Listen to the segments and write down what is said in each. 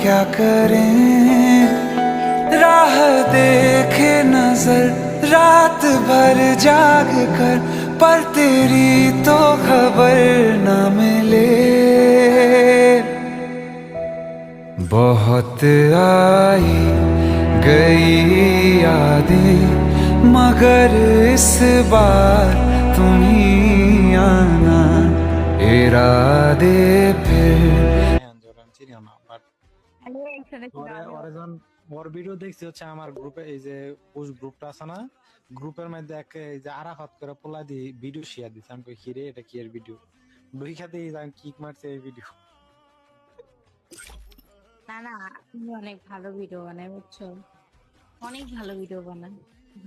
क्या करें, राह देखे नजर रात भर जाग कर, पर तेरी तो खबर न मिले। बहुत आई गई यादें, मगर इस बार तुम ही आना, इरादे फिर। চিনিও না বাট আমি শুনেছি ওরে ওরে যখন ওর ভিডিও দেখছি হচ্ছে আমার গ্রুপে এই যে পুশ গ্রুপটা আছে না, গ্রুপের মধ্যে এক এই যে আরাফাত করে পোলা দিয়ে ভিডিও শেয়ার দিচ্ছে। আমি কই হিরে এটা কি এর ভিডিও, দুই খাতে আমি কিক মারছে এই ভিডিও। না না, তুমি অনেক ভালো ভিডিও বানায় বুঝছো, অনেক ভালো ভিডিও বানান,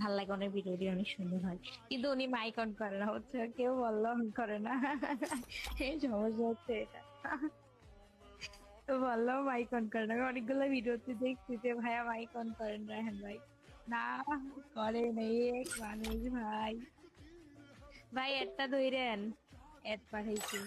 ভাল লাগে, অনেক ভিডিওটি অনেক সুন্দর হয়, কিন্তু উনি মাইক অন করে না হচ্ছে, কেউ বললো অন করে না। এই সমস্যা হচ্ছে এটা, তো বললো মাইক অন করে না। আমি অনেকগুলো ভিডিওতে দেখছি যে ভাইয়া মাইক অন করেন রায়হান ভাই, না করে নেই এক মানুষ ভাই। ভাই একটা ধরেন, এড পাঠাইছি।